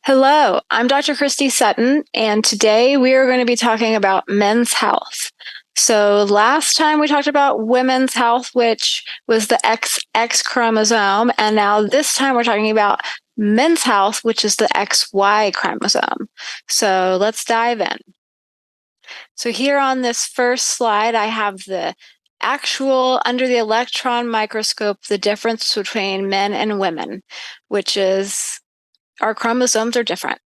Hello, I'm Dr. Christy Sutton, and today we are going to be talking about men's health. So, last time we talked about women's health, which was the XX chromosome, and now this time we're talking about men's health, which is the XY chromosome. So, let's dive in. So, here on this first slide, I have the actual under the electron microscope, the difference between men and women, which is our chromosomes are different.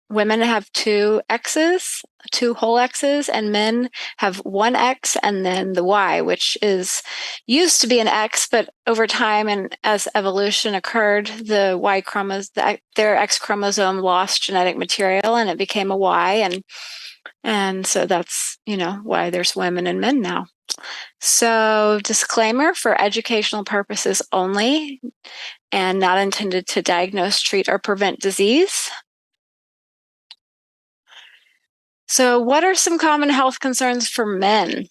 Women have two X's, two whole X's, and men have one X and then the Y, which used to be an X, but over time and as evolution occurred, the Y chromosome, their X chromosome lost genetic material and it became a Y, and so that's why there's women and men now. So, disclaimer for educational purposes only, and not intended to diagnose, treat, or prevent disease. So, what are some common health concerns for men?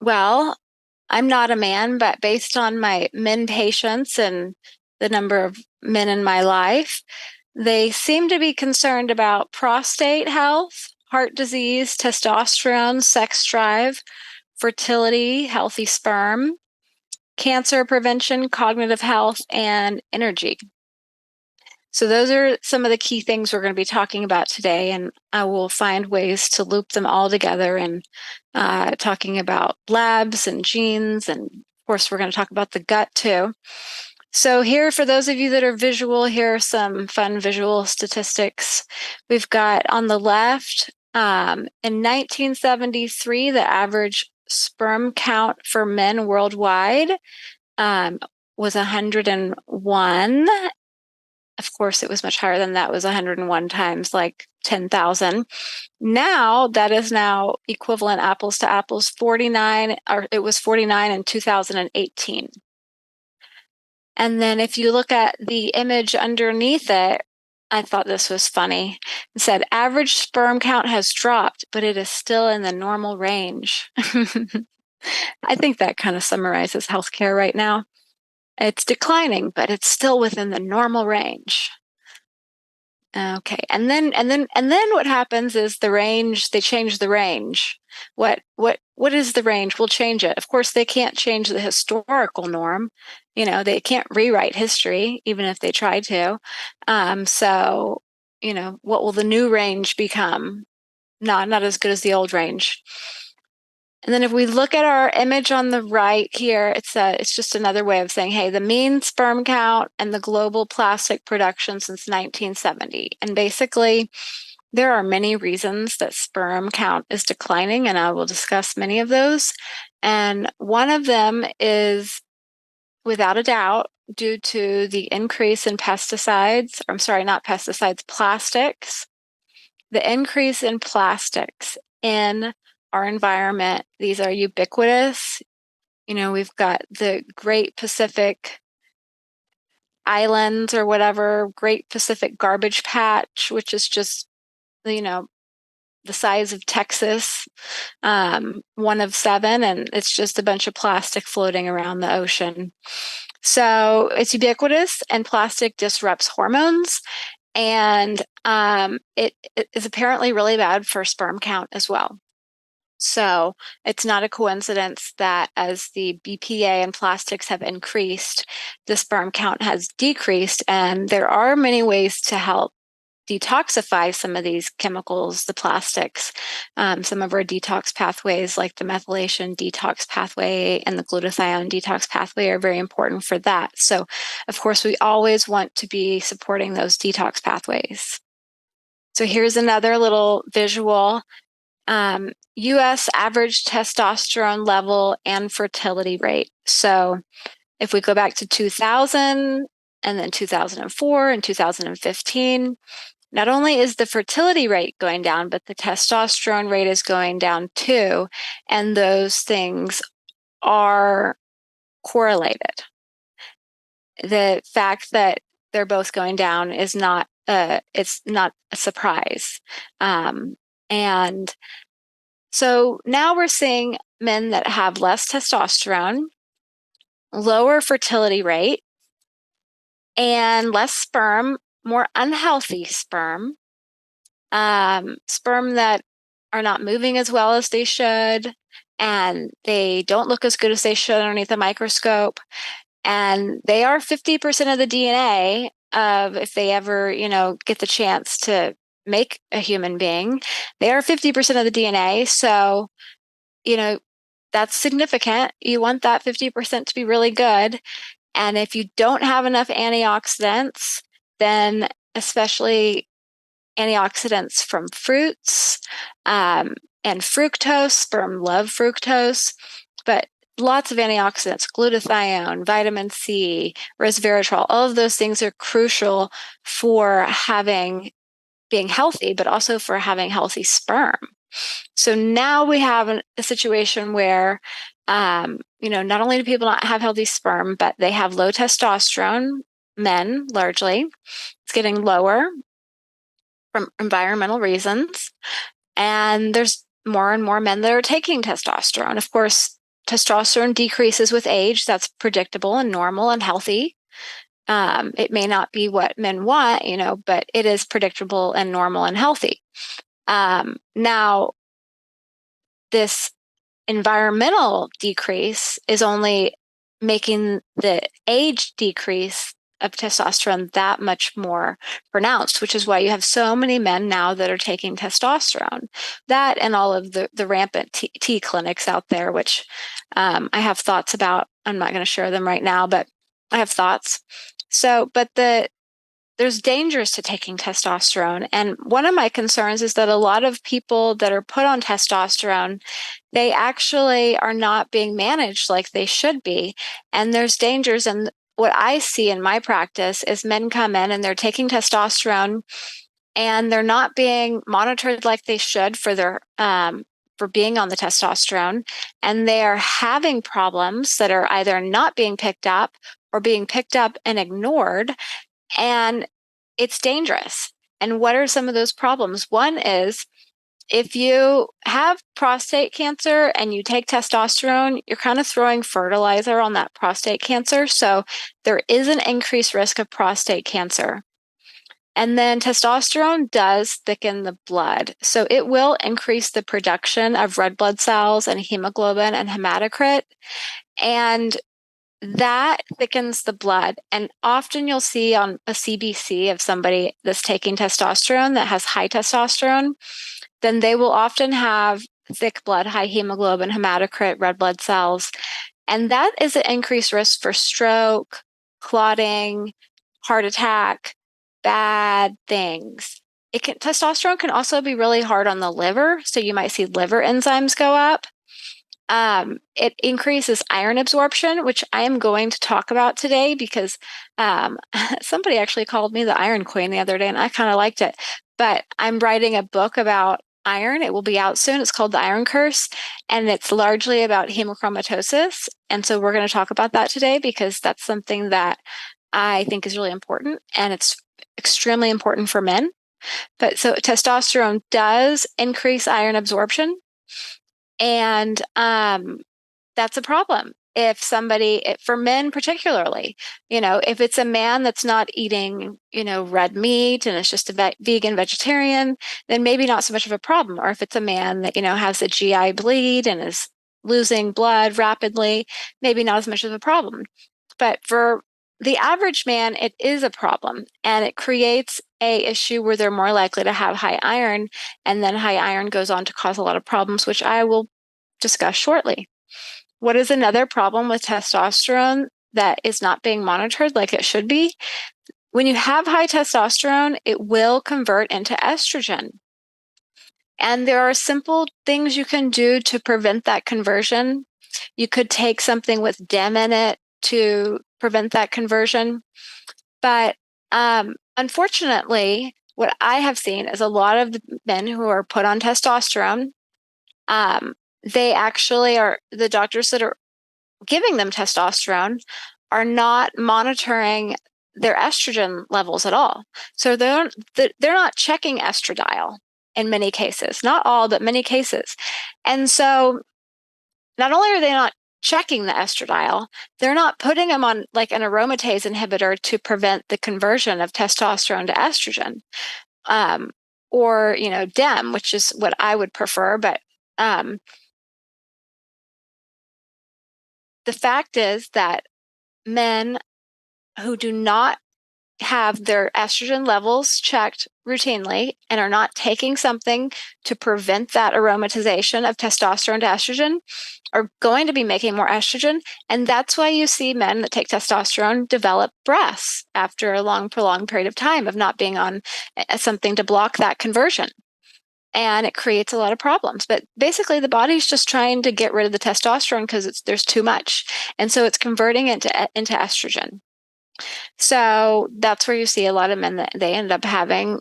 Well, I'm not a man, but based on my men patients and the number of men in my life, they seem to be concerned about prostate health, heart disease, testosterone, sex drive, fertility, healthy sperm, cancer prevention, cognitive health, and energy. So those are some of the key things we're going to be talking about today, and I will find ways to loop them all together and talking about labs and genes, and of course we're going to talk about the gut too. So here, for those of you that are visual, here are some fun visual statistics. We've got on the left, in 1973, the average sperm count for men worldwide was 101. Of course, it was much higher than that. It was 101 times like 10,000. Now, that is now equivalent apples to apples, 49, or it was 49 in 2018. And then if you look at the image underneath it, I thought this was funny. It said, average sperm count has dropped, but it is still in the normal range. I think that kind of summarizes healthcare right now. It's declining, but it's still within the normal range. Okay, and then what happens is the range, they change the range. What is the range? We'll change it. Of course, they can't change the historical norm. They can't rewrite history, even if they try to. So, what will the new range become? Not as good as the old range. And then if we look at our image on the right here, it's just another way of saying, hey, the mean sperm count and the global plastic production since 1970. And basically, there are many reasons that sperm count is declining, and I will discuss many of those. And one of them is, without a doubt, due to the increase in pesticides. I'm sorry, not pesticides, plastics. The increase in plastics in our environment, these are ubiquitous. We've got the Great Pacific Islands or whatever, Great Pacific Garbage Patch, which is just, the size of Texas, one of 7, and it's just a bunch of plastic floating around the ocean. So it's ubiquitous, and plastic disrupts hormones, and it is apparently really bad for sperm count as well. So it's not a coincidence that as the BPA and plastics have increased, the sperm count has decreased, and there are many ways to help detoxify some of these chemicals, the plastics. Some of our detox pathways, like the methylation detox pathway and the glutathione detox pathway, are very important for that. So, of course, we always want to be supporting those detox pathways. So here's another little visual. U.S. average testosterone level and fertility rate. So if we go back to 2000 and then 2004 and 2015, not only is the fertility rate going down, but the testosterone rate is going down too. And those things are correlated. The fact that they're both going down is not, it's not a surprise. And so now we're seeing men that have less testosterone, lower fertility rate, and less sperm, more unhealthy sperm, sperm that are not moving as well as they should, and they don't look as good as they should underneath the microscope. And they are 50% of the DNA of, if they ever, get the chance to make a human being, they are 50% of the DNA. So, that's significant. You want that 50% to be really good. And if you don't have enough antioxidants, then especially antioxidants from fruits, and fructose, sperm love fructose, but lots of antioxidants, glutathione, vitamin C, resveratrol, all of those things are crucial for being healthy, but also for having healthy sperm. So now we have a situation where, not only do people not have healthy sperm, but they have low testosterone, men largely. It's getting lower from environmental reasons. And there's more and more men that are taking testosterone. Of course, testosterone decreases with age. That's predictable and normal and healthy. It may not be what men want, but it is predictable and normal and healthy. Now, this environmental decrease is only making the age decrease of testosterone that much more pronounced, which is why you have so many men now that are taking testosterone. That and all of the rampant T clinics out there, which I have thoughts about. I'm not going to share them right now, but I have thoughts. So, but there's dangers to taking testosterone. And one of my concerns is that a lot of people that are put on testosterone, they actually are not being managed like they should be. And there's dangers. And what I see in my practice is men come in and they're taking testosterone and they're not being monitored like they should for being on the testosterone. And they are having problems that are either not being picked up or being picked up and ignored. And it's dangerous. And what are some of those problems? One is, if you have prostate cancer and you take testosterone, you're kind of throwing fertilizer on that prostate cancer. So there is an increased risk of prostate cancer. And then testosterone does thicken the blood. So it will increase the production of red blood cells and hemoglobin and hematocrit. And that thickens the blood. And often you'll see on a CBC of somebody that's taking testosterone that has high testosterone, then they will often have thick blood, high hemoglobin, hematocrit, red blood cells. And that is an increased risk for stroke, clotting, heart attack, bad things. Testosterone can also be really hard on the liver. So you might see liver enzymes go up. It increases iron absorption, which I am going to talk about today because somebody actually called me the Iron Queen the other day, and I kind of liked it. But I'm writing a book about iron. It will be out soon. It's called The Iron Curse, and it's largely about hemochromatosis. And so we're going to talk about that today because that's something that I think is really important, and it's extremely important for men. But so testosterone does increase iron absorption. And that's a problem. For men particularly, if it's a man that's not eating, red meat and it's just a vegan vegetarian, then maybe not so much of a problem. Or if it's a man that, has a GI bleed and is losing blood rapidly, maybe not as much of a problem. But for the average man, it is a problem, and it creates a issue where they're more likely to have high iron, and then high iron goes on to cause a lot of problems, which I will discuss shortly. What is another problem with testosterone that is not being monitored like it should be? When you have high testosterone, it will convert into estrogen. And there are simple things you can do to prevent that conversion. You could take something with DEM in it to prevent that conversion. But unfortunately, what I have seen is a lot of the men who are put on testosterone, they actually are, the doctors that are giving them testosterone are not monitoring their estrogen levels at all. So they're not checking estradiol in many cases, not all, but many cases. And so not only are they not checking the estradiol. They're not putting them on like an aromatase inhibitor to prevent the conversion of testosterone to estrogen, or, DEM, which is what I would prefer. But the fact is that men who do not have their estrogen levels checked routinely and are not taking something to prevent that aromatization of testosterone to estrogen are going to be making more estrogen. And that's why you see men that take testosterone develop breasts after a long, prolonged period of time of not being on something to block that conversion. And it creates a lot of problems. But basically, the body's just trying to get rid of the testosterone because there's too much. And so it's converting it into estrogen. So that's where you see a lot of men that they end up having,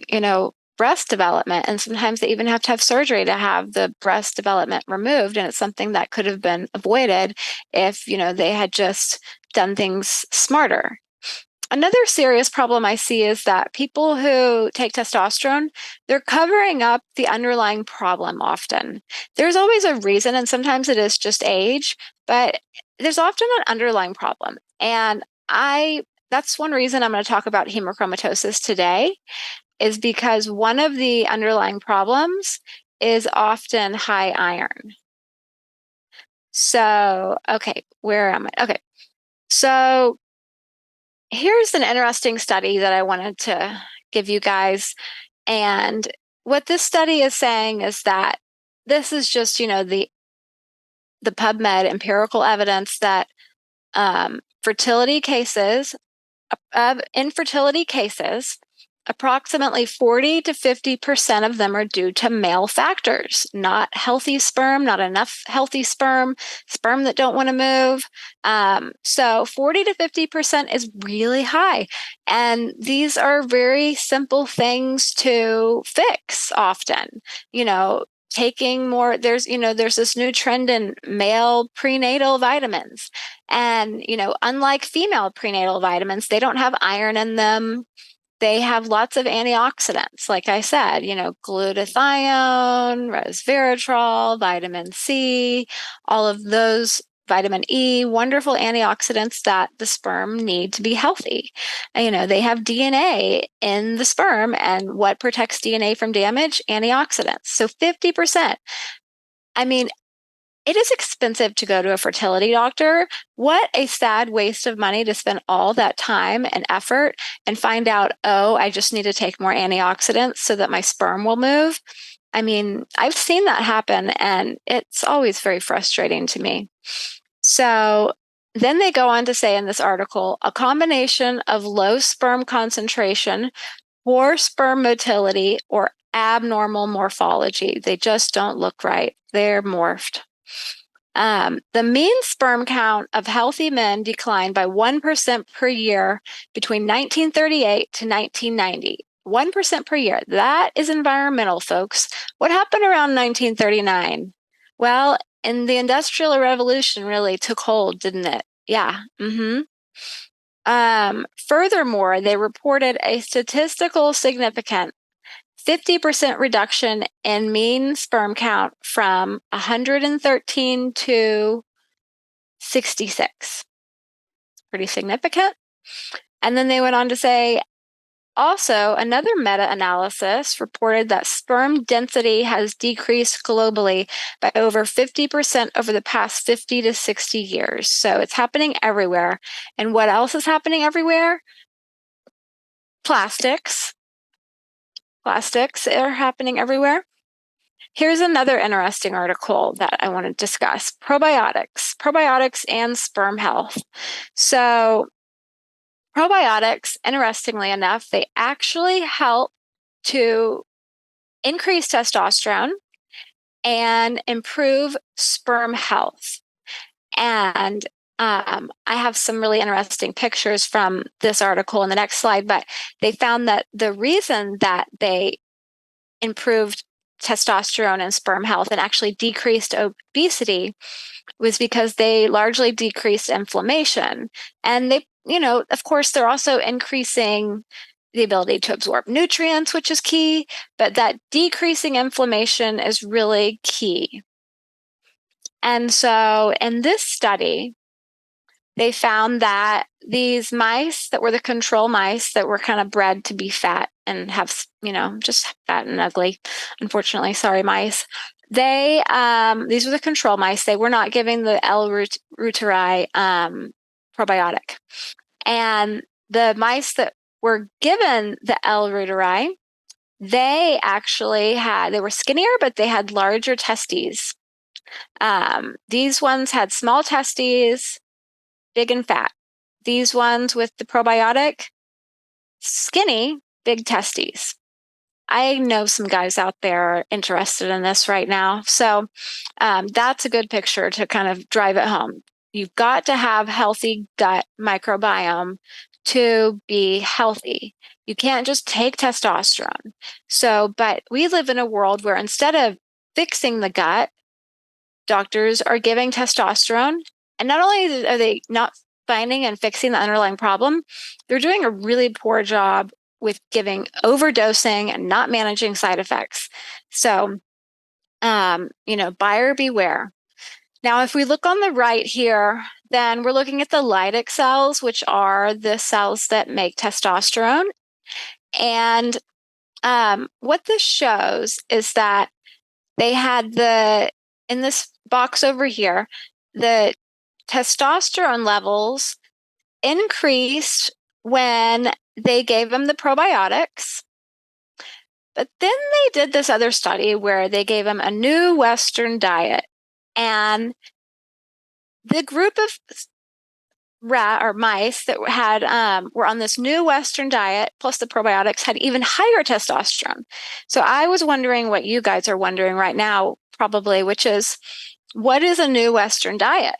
breast development. And sometimes they even have to have surgery to have the breast development removed. And it's something that could have been avoided if, they had just done things smarter. Another serious problem I see is that people who take testosterone, they're covering up the underlying problem often. There's always a reason, and sometimes it is just age, but there's often an underlying problem. And that's one reason I'm going to talk about hemochromatosis today, is because one of the underlying problems is often high iron. So, okay, where am I? Okay, so here's an interesting study that I wanted to give you guys. And what this study is saying is that this is just, the PubMed empirical evidence that fertility cases, of infertility cases, approximately 40 to 50% of them are due to male factors, not healthy sperm, not enough healthy sperm that don't want to move. So 40 to 50% is really high. And these are very simple things to fix often. Taking more, there's this new trend in male prenatal vitamins. And, unlike female prenatal vitamins, they don't have iron in them. They have lots of antioxidants, like I said, glutathione, resveratrol, vitamin C, all of those, vitamin E, wonderful antioxidants that the sperm need to be healthy. They have DNA in the sperm, and what protects DNA from damage? Antioxidants. So 50%. It is expensive to go to a fertility doctor. What a sad waste of money to spend all that time and effort and find out, I just need to take more antioxidants so that my sperm will move. I've seen that happen, and it's always very frustrating to me. So then they go on to say in this article, a combination of low sperm concentration, poor sperm motility, or abnormal morphology. They just don't look right. They're morphed. The mean sperm count of healthy men declined by 1% per year between 1938 to 1990. 1% per year. That is environmental, folks. What happened around 1939? Well, and the Industrial Revolution really took hold, didn't it? Yeah. Furthermore, they reported a statistical significant 50% reduction in mean sperm count from 113 to 66. Pretty significant. And then they went on to say, also, another meta-analysis reported that sperm density has decreased globally by over 50% over the past 50 to 60 years. So it's happening everywhere. And what else is happening everywhere? Plastics. Plastics are happening everywhere. Here's another interesting article that I want to discuss. Probiotics and sperm health. So probiotics, interestingly enough, they actually help to increase testosterone and improve sperm health. And I have some really interesting pictures from this article in the next slide, but they found that the reason that they improved testosterone and sperm health and actually decreased obesity was because they largely decreased inflammation. And they, of course, they're also increasing the ability to absorb nutrients, which is key, but that decreasing inflammation is really key. And so in this study, they found that these mice that were the control mice that were kind of bred to be fat and have, just fat and ugly, unfortunately, sorry, mice. These were the control mice. They were not giving the L-reuteri probiotic. And the mice that were given the L-reuteri, they were skinnier, but they had larger testes. These ones had small testes, big and fat. These ones with the probiotic, skinny, big testes. I know some guys out there interested in this right now. So that's a good picture to kind of drive it home. You've got to have healthy gut microbiome to be healthy. You can't just take testosterone. But we live in a world where instead of fixing the gut, doctors are giving testosterone. And not only are they not finding and fixing the underlying problem, they're doing a really poor job with giving overdosing and not managing side effects. So, buyer beware. Now, if we look on the right here, then we're looking at the Leydig cells, which are the cells that make testosterone. And what this shows is that they had in this box over here, the testosterone levels increased when they gave them the probiotics. But then they did this other study where they gave them a new Western diet. And the group of mice that were on this new Western diet, plus the probiotics, had even higher testosterone. So I was wondering what you guys are wondering right now, probably, which is, what is a new Western diet?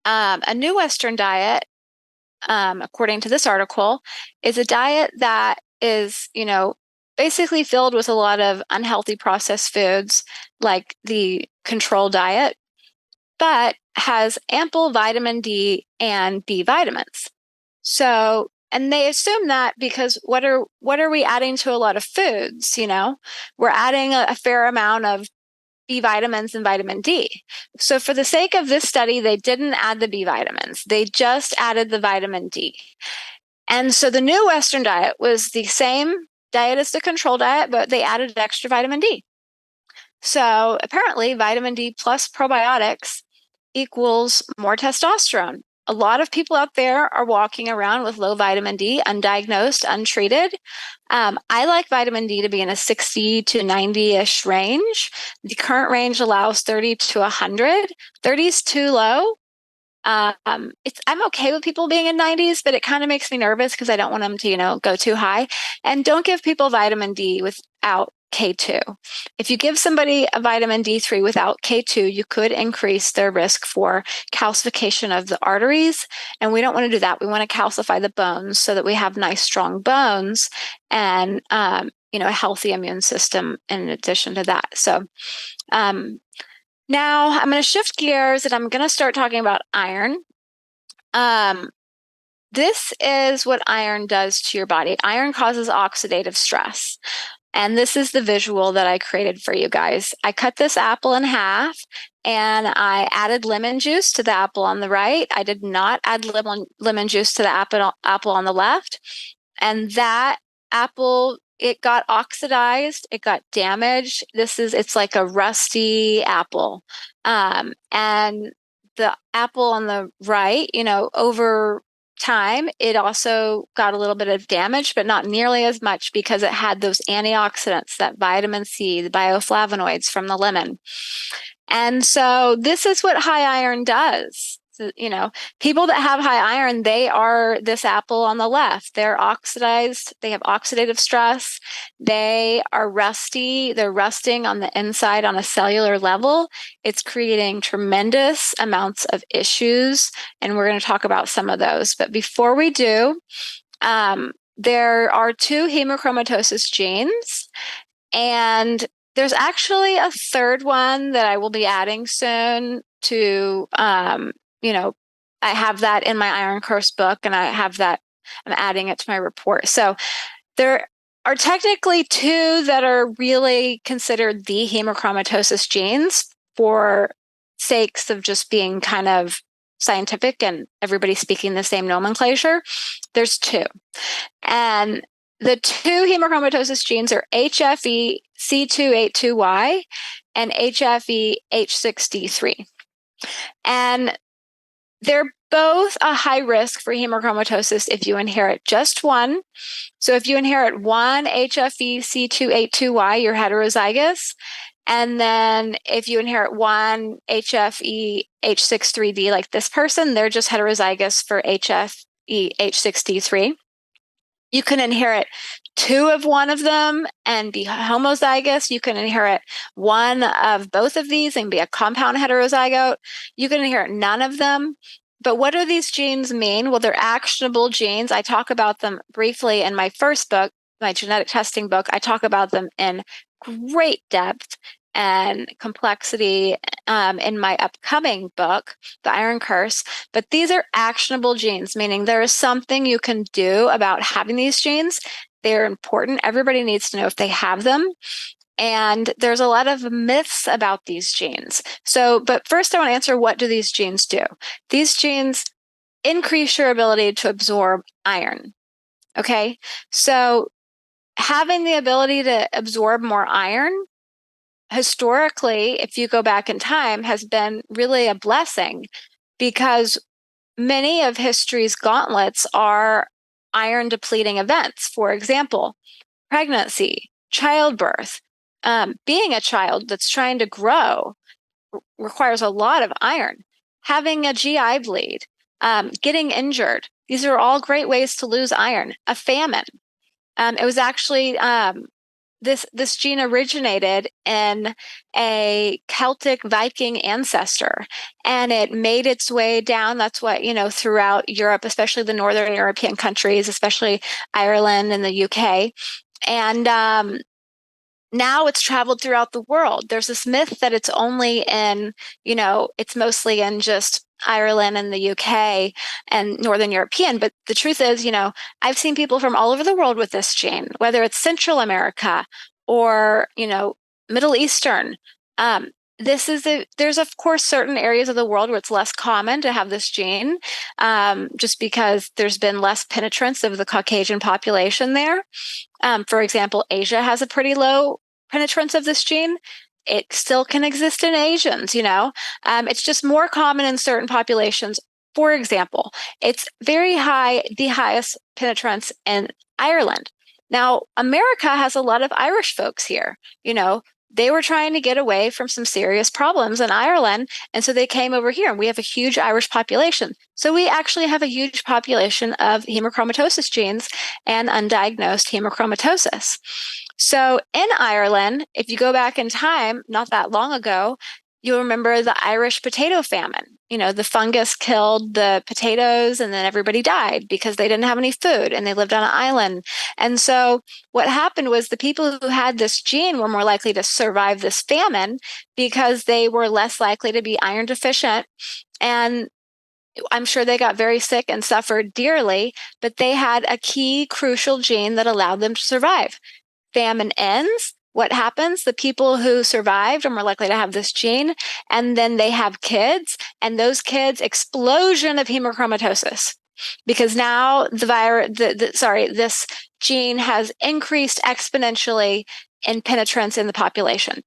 A new Western diet, according to this article, is a diet that is, basically filled with a lot of unhealthy processed foods, like the control diet, but has ample vitamin D and B vitamins. So, and they assume that because what are we adding to a lot of foods? We're adding a fair amount of B vitamins and vitamin D. So for the sake of this study, they didn't add the B vitamins. They just added the vitamin D. And so the new Western diet was the same diet as the control diet, but they added extra vitamin D. So apparently vitamin D plus probiotics equals more testosterone. A lot of people out there are walking around with low vitamin D, undiagnosed, untreated. I like vitamin D to be in a 60 to 90-ish range. The current range allows 30 to 100. 30 is too low. I'm okay with people being in 90s, but it kind of makes me nervous because I don't want them to, go too high. And don't give people vitamin D without K2. If you give somebody a vitamin D3 without K2, you could increase their risk for calcification of the arteries. And we don't want to do that. We want to calcify the bones so that we have nice, strong bones and, a healthy immune system in addition to that. So, now I'm going to shift gears and I'm going to start talking about iron. This is what iron does to your body. Iron causes oxidative stress. And this is the visual that I created for you guys. I cut this apple in half and I added lemon juice to the apple on the right. I did not add lemon juice to the apple on the left. And that apple, it got oxidized, it got damaged. It's like a rusty apple. And the apple on the right, over time, it also got a little bit of damage, but not nearly as much because it had those antioxidants, that vitamin C, the bioflavonoids from the lemon. And so this is what high iron does. So, people that have high iron, they are this apple on the left. They're oxidized. They have oxidative stress. They are rusty. They're rusting on the inside on a cellular level. It's creating tremendous amounts of issues. And we're going to talk about some of those. But before we do, there are 2 hemochromatosis genes. And there's actually a third one that I will be adding soon to, I have that in my Iron Course book and I'm adding it to my report. So there are technically 2 that are really considered the hemochromatosis genes for sakes of just being kind of scientific and everybody speaking the same nomenclature, there's two. And the two hemochromatosis genes are HFE C282Y and HFE H6D3. And they're both a high risk for hemochromatosis if you inherit just one. So if you inherit one HFE C282Y, you're heterozygous. And then if you inherit one HFE H63D, like this person, they're just heterozygous for HFE H6D3. You can inherit two of one of them and be homozygous. You can inherit one of both of these and be a compound heterozygote. You can inherit none of them. But what do these genes mean? Well, they're actionable genes. I talk about them briefly in my first book, my genetic testing book. I talk about them in great depth and complexity in my upcoming book, The Iron Curse. But these are actionable genes, meaning there is something you can do about having these genes. They're important. Everybody needs to know if they have them. And there's a lot of myths about these genes. But first I want to answer, what do these genes do? These genes increase your ability to absorb iron. Okay, so having the ability to absorb more iron, historically, if you go back in time, has been really a blessing, because many of history's gauntlets are iron depleting events. For example, pregnancy, childbirth, being a child that's trying to grow requires a lot of iron. Having a GI bleed, getting injured, these are all great ways to lose iron. A famine. It was actually this gene originated in a Celtic Viking ancestor, and it made its way down. That's what, throughout Europe, especially the Northern European countries, especially Ireland and the UK. And now it's traveled throughout the world. There's this myth that it's only in, it's mostly in just Ireland and the UK and Northern European. But the truth is, I've seen people from all over the world with this gene, whether it's Central America or, Middle Eastern. There's of course certain areas of the world where it's less common to have this gene, just because there's been less penetrance of the Caucasian population there. For example, Asia has a pretty low penetrance of this gene. It still can exist in Asians, it's just more common in certain populations. For example, it's very high, the highest penetrance in Ireland. Now, America has a lot of Irish folks here, they were trying to get away from some serious problems in Ireland. And so they came over here, and we have a huge Irish population. So we actually have a huge population of hemochromatosis genes and undiagnosed hemochromatosis. So in Ireland, if you go back in time, not that long ago, you'll remember the Irish potato famine. The fungus killed the potatoes, and then everybody died because they didn't have any food and they lived on an island. And so what happened was the people who had this gene were more likely to survive this famine because they were less likely to be iron deficient. And I'm sure they got very sick and suffered dearly, but they had a key crucial gene that allowed them to survive. Famine ends. What happens? The people who survived are more likely to have this gene, and then they have kids, and those kids, explosion of hemochromatosis, because now this gene has increased exponentially in penetrance in the population.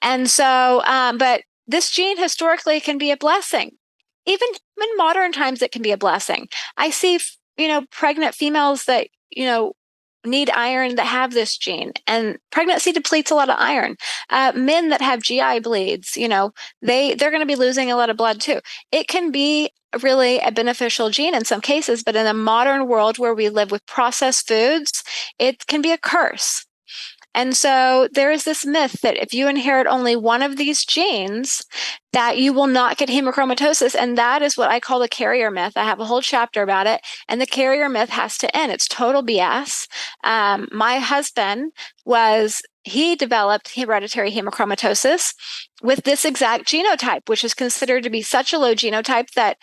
And so, but this gene historically can be a blessing. Even in modern times, it can be a blessing. I see, pregnant females that, need iron that have this gene, and pregnancy depletes a lot of iron. Men that have GI bleeds, they're going to be losing a lot of blood too. It can be really a beneficial gene in some cases, but in a modern world where we live with processed foods, it can be a curse. And so there is this myth that if you inherit only one of these genes, that you will not get hemochromatosis. And that is what I call the carrier myth. I have a whole chapter about it. And the carrier myth has to end. It's total BS. My husband he developed hereditary hemochromatosis with this exact genotype, which is considered to be such a low genotype that,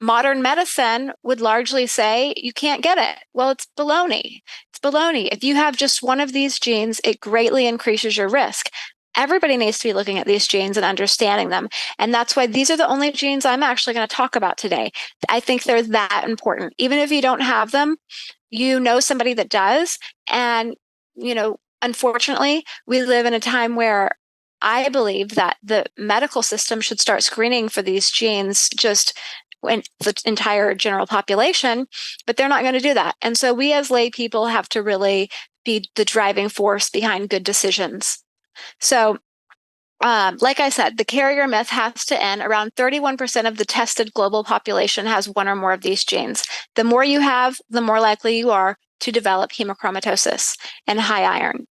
modern medicine would largely say you can't get it. Well, it's baloney. It's baloney. If you have just one of these genes, it greatly increases your risk. everybody needs to be looking at these genes and understanding them. And that's why these are the only genes I'm actually going to talk about today. I think they're that important. Even if you don't have them, you know somebody that does. And, unfortunately, we live in a time where I believe that the medical system should start screening for these genes just in the entire general population, but they're not going to do that. And so we as lay people have to really be the driving force behind good decisions. So, like I said, the carrier myth has to end. Around 31% of the tested global population has one or more of these genes. The more you have, the more likely you are to develop hemochromatosis and high iron.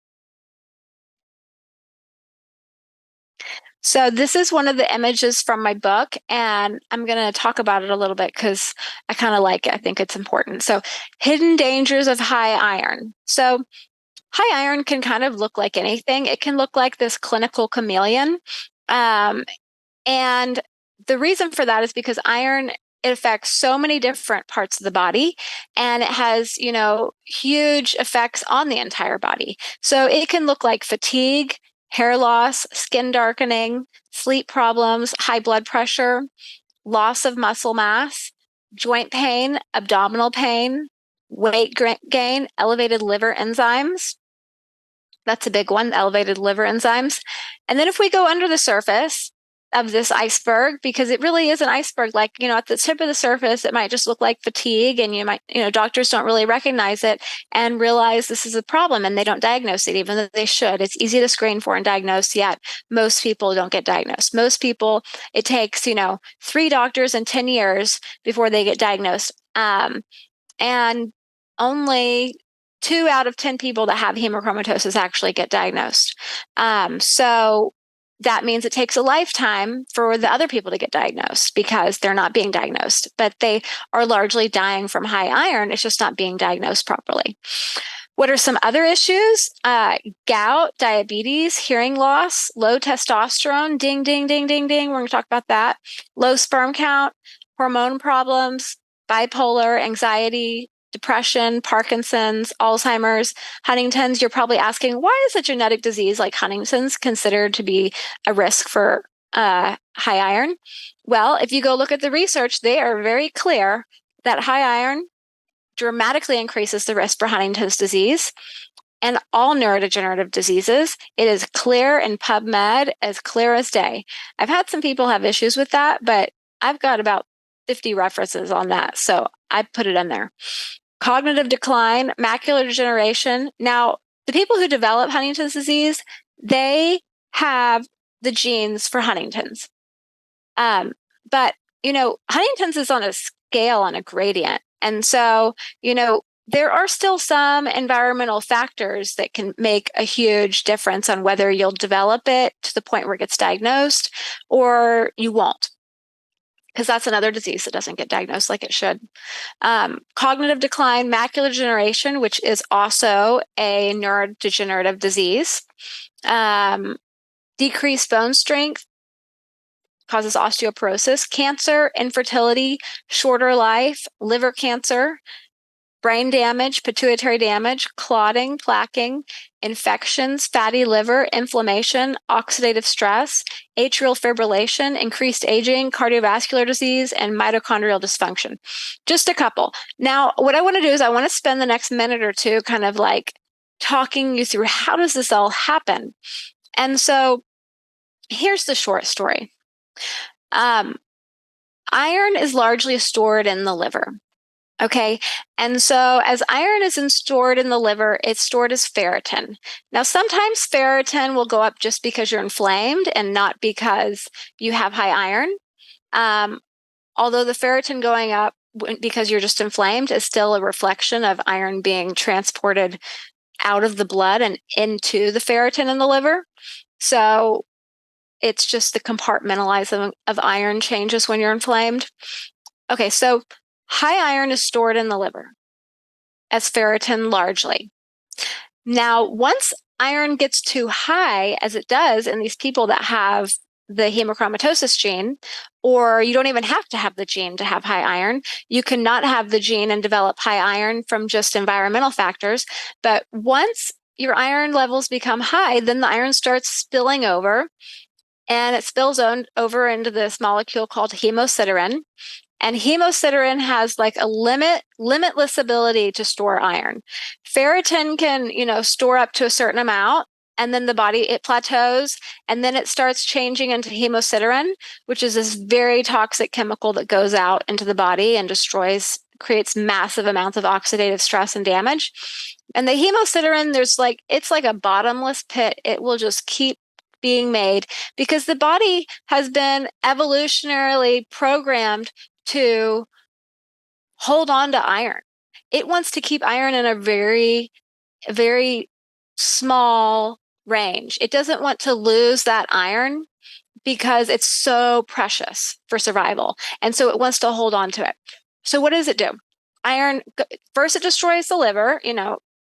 So this is one of the images from my book, and I'm going to talk about it a little bit because I kind of like it. I think it's important. So hidden dangers of high iron. So high iron can kind of look like anything. It can look like this clinical chameleon. And the reason for that is because iron, it affects so many different parts of the body, and it has, huge effects on the entire body. So it can look like fatigue, hair loss, skin darkening, sleep problems, high blood pressure, loss of muscle mass, joint pain, abdominal pain, weight gain, elevated liver enzymes. That's a big one, elevated liver enzymes. And then if we go under the surface of this iceberg, because it really is an iceberg, like, at the tip of the surface, it might just look like fatigue, and you might, doctors don't really recognize it and realize this is a problem, and they don't diagnose it, even though they should. It's easy to screen for and diagnose, yet most people don't get diagnosed. Most people, it takes, 3 doctors in 10 years before they get diagnosed. And only 2 out of 10 people that have hemochromatosis actually get diagnosed. So that means it takes a lifetime for the other people to get diagnosed because they're not being diagnosed, but they are largely dying from high iron. It's just not being diagnosed properly. What are some other issues? Gout, diabetes, hearing loss, low testosterone, ding, ding, ding, ding, ding. We're going to talk about that. Low sperm count, hormone problems, bipolar, anxiety, depression, Parkinson's, Alzheimer's, Huntington's. You're probably asking, why is a genetic disease like Huntington's considered to be a risk for high iron? Well, if you go look at the research, they are very clear that high iron dramatically increases the risk for Huntington's disease and all neurodegenerative diseases. It is clear in PubMed, as clear as day. I've had some people have issues with that, but I've got about 50 references on that, so I put it in there. Cognitive decline, macular degeneration. Now, the people who develop Huntington's disease, they have the genes for Huntington's. But, Huntington's is on a scale, on a gradient. And so, there are still some environmental factors that can make a huge difference on whether you'll develop it to the point where it gets diagnosed or you won't, because that's another disease that doesn't get diagnosed like it should. Cognitive decline, macular degeneration, which is also a neurodegenerative disease. Decreased bone strength causes osteoporosis. Cancer, infertility, shorter life, liver cancer, brain damage, pituitary damage, clotting, plaquing, infections, fatty liver, inflammation, oxidative stress, atrial fibrillation, increased aging, cardiovascular disease, and mitochondrial dysfunction. Just a couple. Now, what I want to do is I want to spend the next minute or two kind of like talking you through how does this all happen? And so here's the short story. Iron is largely stored in the liver. Okay. And so as iron is stored in the liver, it's stored as ferritin. Now, sometimes ferritin will go up just because you're inflamed and not because you have high iron. Although the ferritin going up because you're just inflamed is still a reflection of iron being transported out of the blood and into the ferritin in the liver. So it's just the compartmentalizing of iron changes when you're inflamed. Okay, so high iron is stored in the liver as ferritin largely. Now, once iron gets too high, as it does in these people that have the hemochromatosis gene, or you don't even have to have the gene to have high iron. You cannot have the gene and develop high iron from just environmental factors. But once your iron levels become high, then the iron starts spilling over, and it spills over into this molecule called hemosiderin. And hemosiderin has like a limitless ability to store iron. Ferritin can, store up to a certain amount, and then the body, it plateaus, and then it starts changing into hemosiderin, which is this very toxic chemical that goes out into the body and creates massive amounts of oxidative stress and damage. And the hemosiderin, it's like a bottomless pit. It will just keep being made because the body has been evolutionarily programmed to hold on to iron. It wants to keep iron in a very, very small range. It doesn't want to lose that iron because it's so precious for survival. And so it wants to hold on to it. So what does it do? Iron, first it destroys the liver,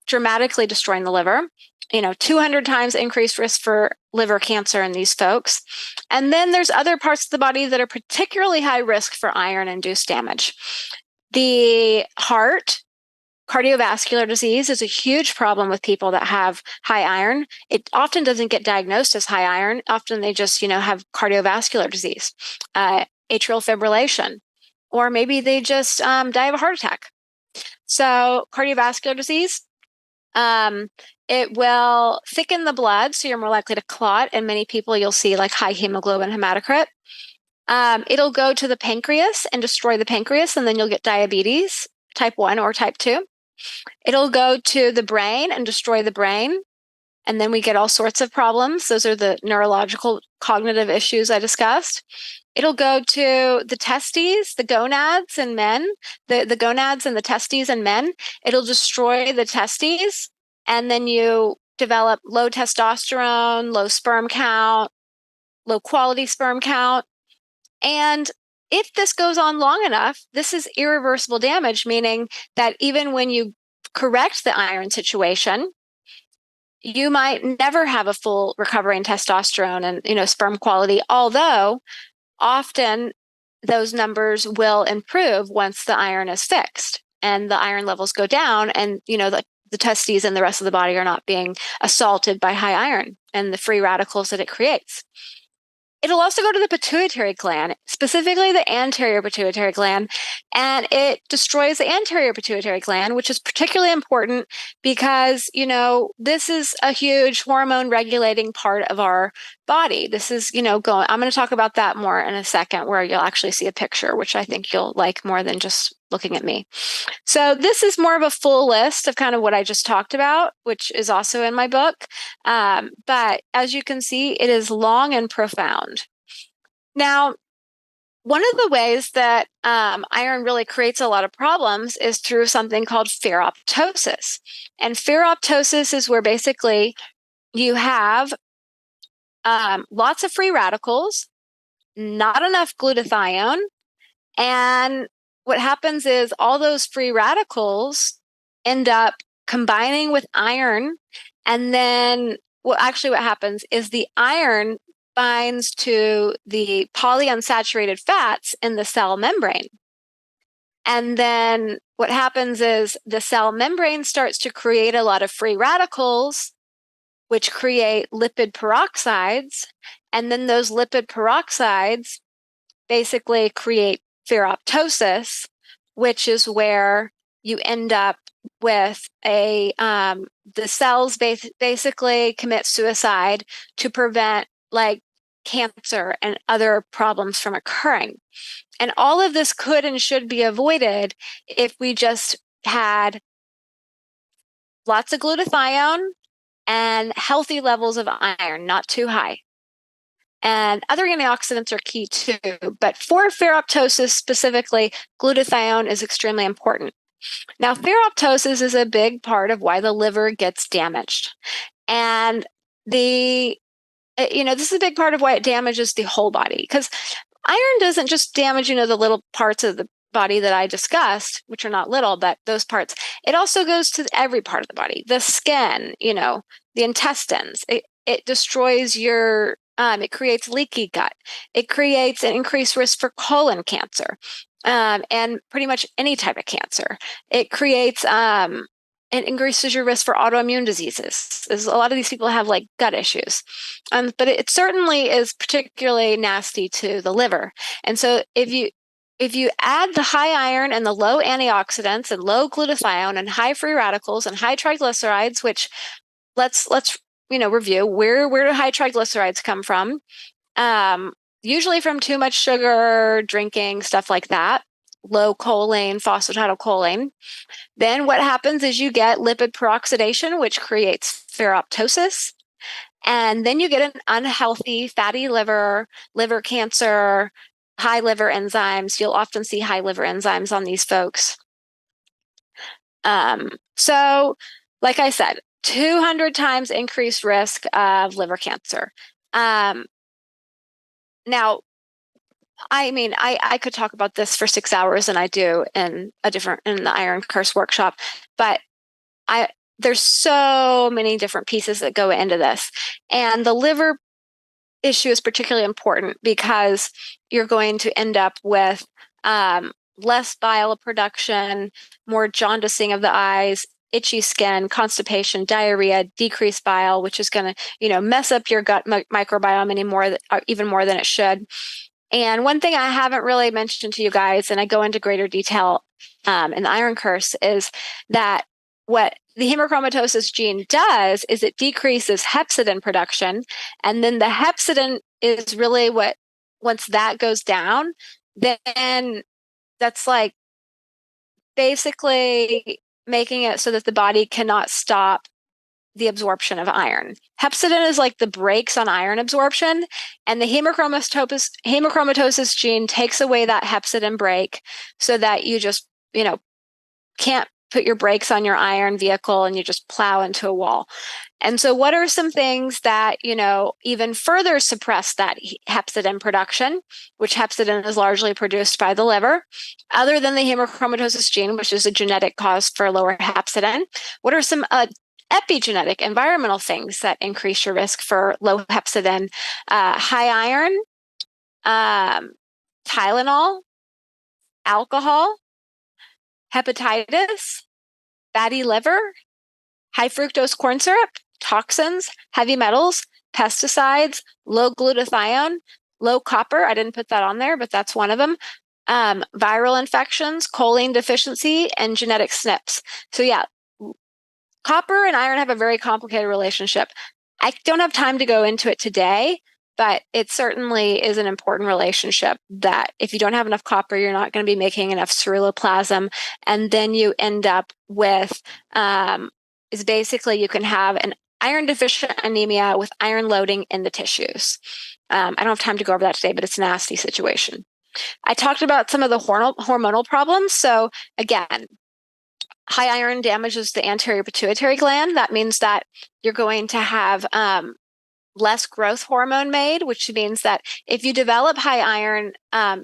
dramatically destroying the liver. 200 times increased risk for liver cancer in these folks. And then there's other parts of the body that are particularly high risk for iron-induced damage. The heart, cardiovascular disease is a huge problem with people that have high iron. It often doesn't get diagnosed as high iron. Often they just, have cardiovascular disease, atrial fibrillation, or maybe they just die of a heart attack. So cardiovascular disease, it will thicken the blood, so you're more likely to clot. And many people, you'll see like high hemoglobin hematocrit. It'll go to the pancreas and destroy the pancreas, and then you'll get diabetes, type 1 or type 2. It'll go to the brain and destroy the brain, and then we get all sorts of problems. Those are the neurological cognitive issues I discussed. It'll go to the testes, the gonads in men, the gonads and the testes in men. It'll destroy the testes, and then you develop low testosterone, low sperm count, low quality sperm count. And if this goes on long enough, this is irreversible damage, meaning that even when you correct the iron situation, you might never have a full recovery in testosterone and, sperm quality, although often those numbers will improve once the iron is fixed and the iron levels go down, and, the testes and the rest of the body are not being assaulted by high iron and the free radicals that it creates. It'll also go to the pituitary gland, specifically the anterior pituitary gland, and it destroys the anterior pituitary gland, which is particularly important because, this is a huge hormone regulating part of our body. This is, I'm going to talk about that more in a second, where you'll actually see a picture, which I think you'll like more than just looking at me. So this is more of a full list of kind of what I just talked about, which is also in my book. But as you can see, it is long and profound. Now, one of the ways that iron really creates a lot of problems is through something called ferroptosis. And ferroptosis is where basically you have lots of free radicals, not enough glutathione, and what happens is all those free radicals end up combining with iron, and then what happens is the iron binds to the polyunsaturated fats in the cell membrane. And then what happens is the cell membrane starts to create a lot of free radicals, which create lipid peroxides, and then those lipid peroxides basically create ferroptosis, which is where you end up with the cells basically commit suicide to prevent like cancer and other problems from occurring. And all of this could and should be avoided if we just had lots of glutathione and healthy levels of iron, not too high. And other antioxidants are key too, but for ferroptosis specifically, glutathione is extremely important. Now, ferroptosis is a big part of why the liver gets damaged. And this is a big part of why it damages the whole body, because iron doesn't just damage, the little parts of the body that I discussed, which are not little, but those parts. It also goes to every part of the body, the skin, the intestines. It destroys your it creates leaky gut. It creates an increased risk for colon cancer, and pretty much any type of cancer. It creates it increases your risk for autoimmune diseases. A lot of these people have like gut issues. But it certainly is particularly nasty to the liver. And so if you add the high iron and the low antioxidants and low glutathione and high free radicals and high triglycerides, which let's review where do high triglycerides come from? Usually from too much sugar, drinking, stuff like that. Low choline, phosphatidylcholine. Then what happens is you get lipid peroxidation, which creates ferroptosis. And then you get an unhealthy fatty liver, liver cancer, high liver enzymes. You'll often see high liver enzymes on these folks. So, like I said, 200 times increased risk of liver cancer. Now, I mean, I could talk about this for 6 hours, and I do in the Iron Curse workshop, but there's so many different pieces that go into this. And the liver issue is particularly important because you're going to end up with less bile production, more jaundicing of the eyes, itchy skin, constipation, diarrhea, decreased bile, which is going to, mess up your gut microbiome even more than it should. And one thing I haven't really mentioned to you guys, and I go into greater detail in the Iron Curse, is that what the hemochromatosis gene does is it decreases hepcidin production. And then the hepcidin is really what, once that goes down, then that's like basically making it so that the body cannot stop the absorption of iron. Hepcidin is like the brakes on iron absorption, and the hemochromatosis gene takes away that hepcidin brake so that you just, can't put your brakes on your iron vehicle and you just plow into a wall. And so what are some things that, even further suppress that hepcidin production, which hepcidin is largely produced by the liver, other than the hemochromatosis gene, which is a genetic cause for lower hepcidin? What are some epigenetic environmental things that increase your risk for low hepcidin? High iron, Tylenol, alcohol, hepatitis, fatty liver, high fructose corn syrup, toxins, heavy metals, pesticides, low glutathione, low copper. I didn't put that on there, but that's one of them. Viral infections, choline deficiency, and genetic SNPs. So yeah, copper and iron have a very complicated relationship. I don't have time to go into it today, but it certainly is an important relationship that if you don't have enough copper, you're not going to be making enough ceruloplasmin. And then you end up with, is basically you can have an iron deficient anemia with iron loading in the tissues. I don't have time to go over that today, but it's a nasty situation. I talked about some of the hormonal problems. So again, high iron damages the anterior pituitary gland. That means that you're going to have less growth hormone made, which means that if you develop high iron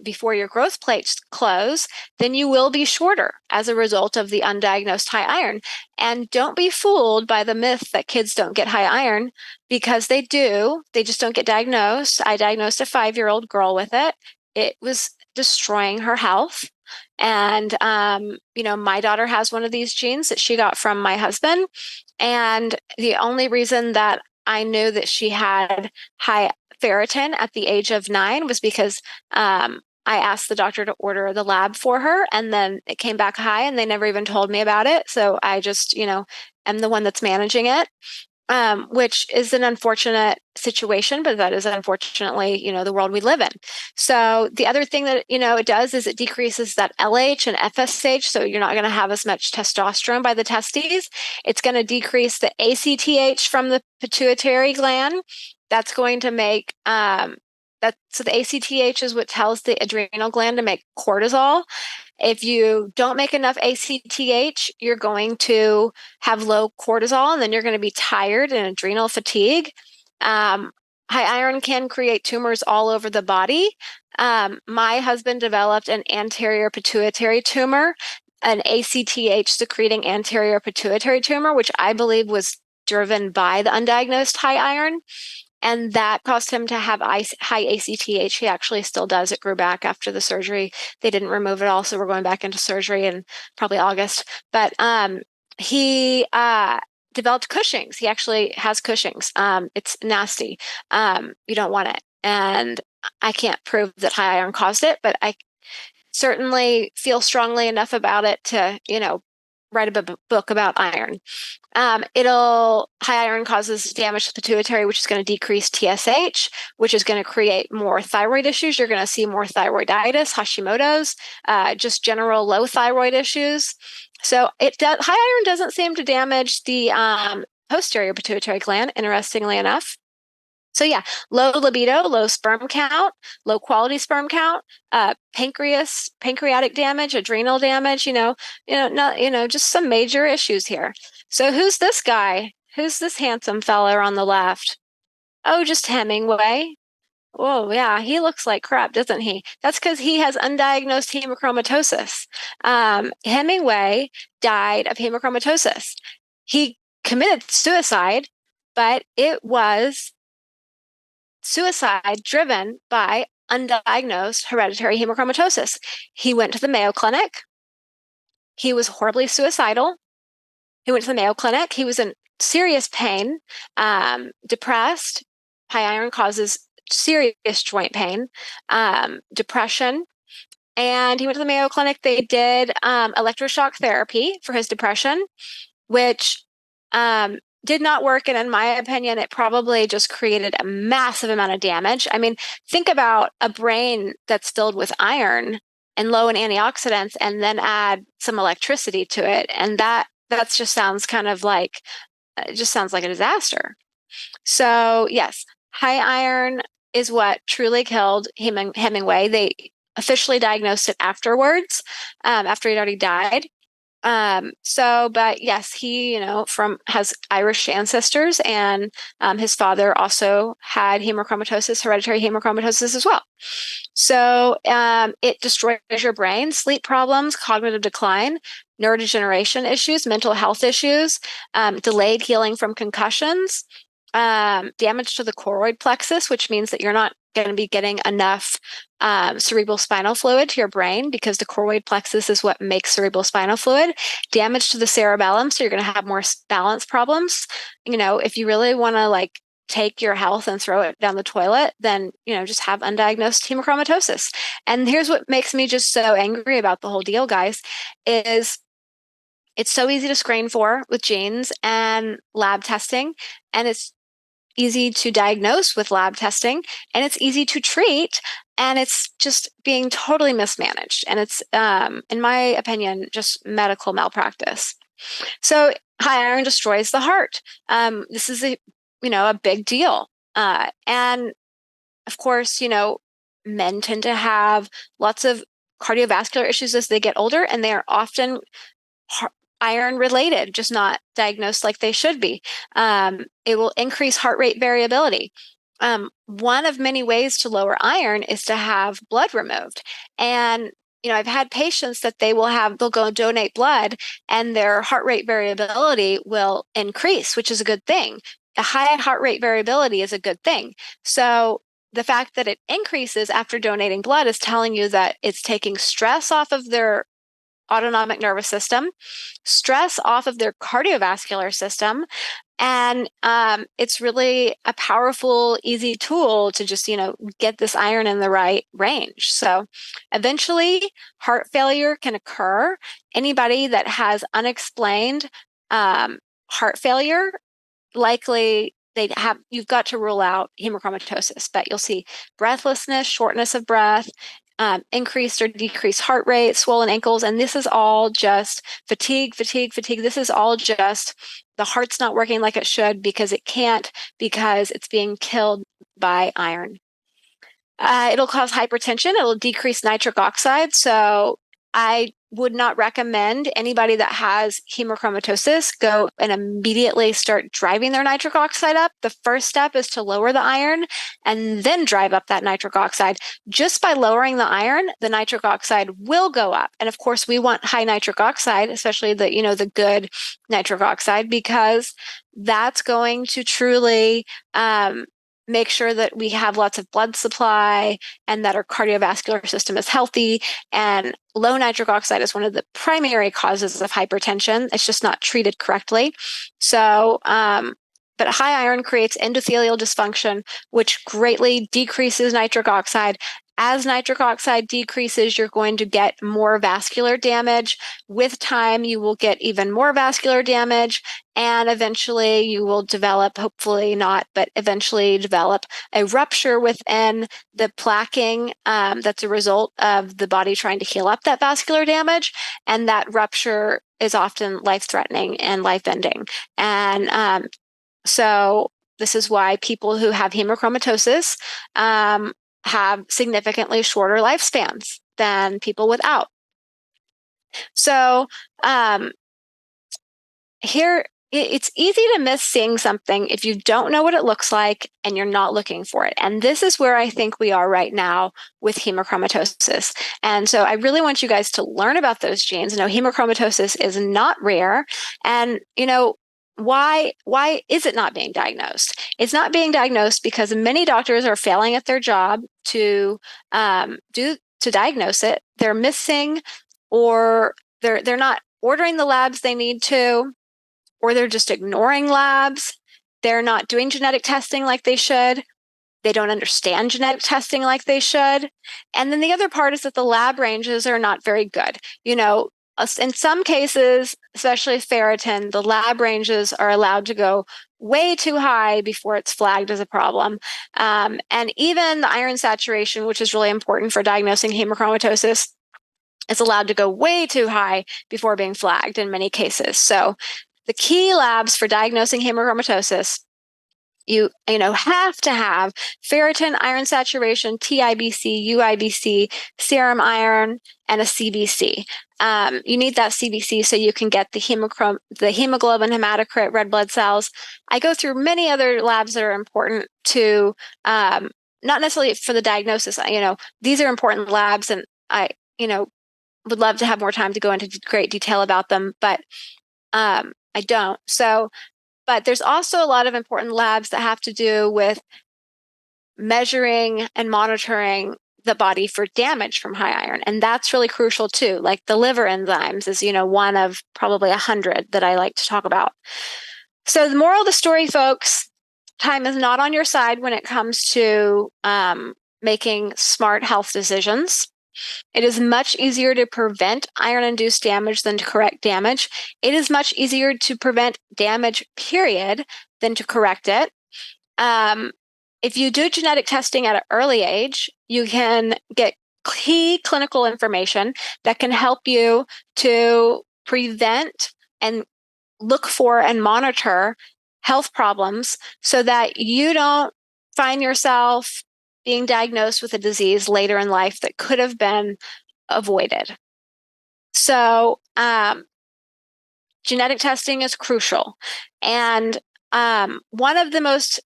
before your growth plates close, then you will be shorter as a result of the undiagnosed high iron. And don't be fooled by the myth that kids don't get high iron, because they do. They just don't get diagnosed. I diagnosed a 5-year-old girl with it. It was destroying her health. And, my daughter has one of these genes that she got from my husband. And the only reason that I knew that she had high ferritin at the age of 9 was because I asked the doctor to order the lab for her, and then it came back high, and they never even told me about it. So I just, am the one that's managing it, which is an unfortunate situation, but that is unfortunately, the world we live in. So the other thing that, it does is it decreases that LH and FSH. So you're not going to have as much testosterone by the testes. It's going to decrease the ACTH from the pituitary gland. That's going to make, so the ACTH is what tells the adrenal gland to make cortisol. If you don't make enough ACTH, you're going to have low cortisol, and then you're going to be tired and adrenal fatigue. High iron can create tumors all over the body. My husband developed an anterior pituitary tumor, an ACTH secreting anterior pituitary tumor, which I believe was driven by the undiagnosed high iron. And that caused him to have high ACTH. He actually still does. It grew back after the surgery. They didn't remove it all, so we're going back into surgery in probably August. But he developed Cushing's. He actually has Cushing's. It's nasty. You don't want it. And I can't prove that high iron caused it, but I certainly feel strongly enough about it to, write a book about iron. High iron causes damage to the pituitary, which is going to decrease TSH, which is going to create more thyroid issues. You're going to see more thyroiditis, Hashimoto's, just general low thyroid issues. So high iron doesn't seem to damage the posterior pituitary gland, interestingly enough. So yeah, low libido, low sperm count, low quality sperm count, pancreatic damage, adrenal damage, just some major issues here. So who's this guy? Who's this handsome fella on the left? Oh, just Hemingway. Oh, yeah, he looks like crap, doesn't he? That's because he has undiagnosed hemochromatosis. Hemingway died of hemochromatosis. He committed suicide, but it was suicide driven by undiagnosed hereditary hemochromatosis. He went to the Mayo Clinic. He was horribly suicidal. He went to the Mayo Clinic. He was in serious pain, depressed. High iron causes serious joint pain, depression. And he went to the Mayo Clinic. They did electroshock therapy for his depression, which did not work. And in my opinion, it probably just created a massive amount of damage. I mean, think about a brain that's filled with iron and low in antioxidants, and then add some electricity to it. And that just sounds kind of like, it just sounds like a disaster. So yes, high iron is what truly killed Hemingway. They officially diagnosed it afterwards, after he'd already died. But yes, he, has Irish ancestors, and his father also had hereditary hemochromatosis as well. So it destroys your brain, sleep problems, cognitive decline, neurodegeneration issues, mental health issues, delayed healing from concussions, damage to the choroid plexus, which means that you're not going to be getting enough cerebral spinal fluid to your brain, because the choroid plexus is what makes cerebral spinal fluid. Damage to the cerebellum, so you're going to have more balance problems. If you really want to take your health and throw it down the toilet, then just have undiagnosed hemochromatosis. And here's what makes me just so angry about the whole deal, guys, is it's so easy to screen for with genes and lab testing, and it's easy to diagnose with lab testing, and it's easy to treat, and it's just being totally mismanaged. And it's, in my opinion, just medical malpractice. So high iron destroys the heart. This is a big deal. And of course, men tend to have lots of cardiovascular issues as they get older, and they are often iron related, just not diagnosed like they should be. It will increase heart rate variability. One of many ways to lower iron is to have blood removed. And I've had patients that they'll go donate blood, and their heart rate variability will increase, which is a good thing. A high heart rate variability is a good thing. So the fact that it increases after donating blood is telling you that it's taking stress off of their autonomic nervous system, stress off of their cardiovascular system. And it's really a powerful, easy tool to just, get this iron in the right range. So eventually heart failure can occur. Anybody that has unexplained heart failure, likely you've got to rule out hemochromatosis, but you'll see breathlessness, shortness of breath, increased or decreased heart rate, swollen ankles. And this is all just fatigue. This is all just the heart's not working like it should, because it can't, because it's being killed by iron. It'll cause hypertension. It'll decrease nitric oxide. So I would not recommend anybody that has hemochromatosis go and immediately start driving their nitric oxide up. The first step is to lower the iron and then drive up that nitric oxide. Just by lowering the iron, the nitric oxide will go up. And of course, we want high nitric oxide, especially the good nitric oxide, because that's going to truly make sure that we have lots of blood supply and that our cardiovascular system is healthy. And low nitric oxide is one of the primary causes of hypertension. It's just not treated correctly. So, but high iron creates endothelial dysfunction, which greatly decreases nitric oxide. As nitric oxide decreases, you're going to get more vascular damage. With time, you will get even more vascular damage, and eventually you will develop, hopefully not, but eventually develop a rupture within the plaquing that's a result of the body trying to heal up that vascular damage. And that rupture is often life-threatening and life-ending. And so this is why people who have hemochromatosis have significantly shorter lifespans than people without. So here, it's easy to miss seeing something if you don't know what it looks like and you're not looking for it. And this is where I think we are right now with hemochromatosis. And so I really want you guys to learn about those genes. Hemochromatosis is not rare. And, why is it not being diagnosed? It's not being diagnosed because many doctors are failing at their job to diagnose it. They're missing, or they're not ordering the labs they need to, or they're just ignoring labs. They're not doing genetic testing like they should. They don't understand genetic testing like they should. And then the other part is that the lab ranges are not very good. In some cases, especially ferritin, the lab ranges are allowed to go way too high before it's flagged as a problem. And even the iron saturation, which is really important for diagnosing hemochromatosis, is allowed to go way too high before being flagged in many cases. So the key labs for diagnosing hemochromatosis, you have to have ferritin, iron saturation, TIBC, UIBC, serum iron, and a CBC. You need that CBC so you can get the hemoglobin, hematocrit, red blood cells. I go through many other labs that are important to, not necessarily for the diagnosis. These are important labs, and I, would love to have more time to go into great detail about them, but I don't. But there's also a lot of important labs that have to do with measuring and monitoring the body for damage from high iron. And that's really crucial too. Like the liver enzymes is, one of probably 100 that I like to talk about. So the moral of the story, folks, time is not on your side when it comes to making smart health decisions. It is much easier to prevent iron-induced damage than to correct damage. It is much easier to prevent damage, period, than to correct it. If you do genetic testing at an early age, you can get key clinical information that can help you to prevent and look for and monitor health problems so that you don't find yourself being diagnosed with a disease later in life that could have been avoided. So genetic testing is crucial. And one of the most,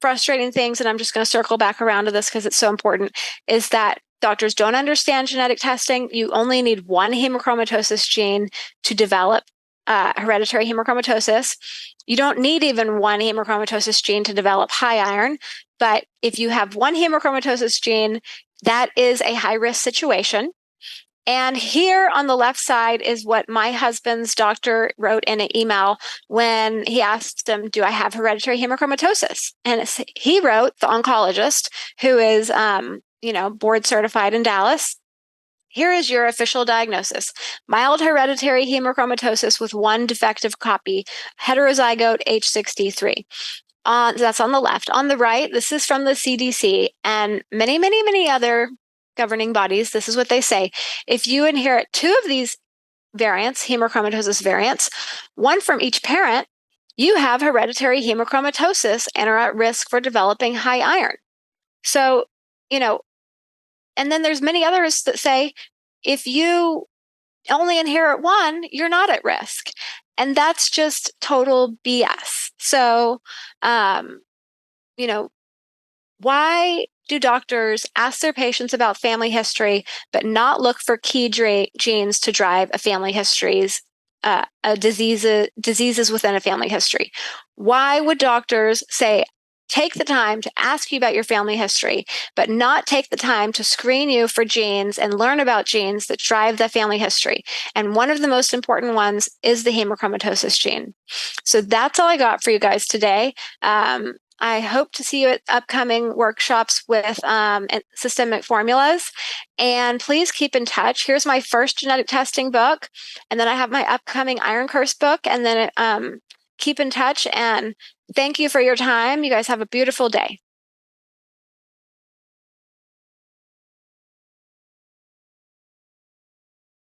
frustrating things, and I'm just going to circle back around to this because it's so important, is that doctors don't understand genetic testing. You only need one hemochromatosis gene to develop hereditary hemochromatosis. You don't need even one hemochromatosis gene to develop high iron. But if you have one hemochromatosis gene, that is a high-risk situation. And here on the left side is what my husband's doctor wrote in an email when he asked him, do I have hereditary hemochromatosis? And he wrote, the oncologist, who is, board certified in Dallas, here is your official diagnosis. Mild hereditary hemochromatosis with one defective copy, heterozygote H63. That's on the left. On the right, this is from the CDC and many, many, many other governing bodies. This is what they say. If you inherit two of these variants, hemochromatosis variants, one from each parent, you have hereditary hemochromatosis and are at risk for developing high iron. So, and then there's many others that say, if you only inherit one, you're not at risk. And that's just total BS. So, why do doctors ask their patients about family history, but not look for key genes to drive a family history's diseases within a family history? Why would doctors say, take the time to ask you about your family history, but not take the time to screen you for genes and learn about genes that drive the family history. And one of the most important ones is the hemochromatosis gene. So that's all I got for you guys today. I hope to see you at upcoming workshops with systemic formulas. And please keep in touch. Here's my first genetic testing book. And then I have my upcoming Iron Curse book. And then keep in touch. And thank you for your time. You guys have a beautiful day.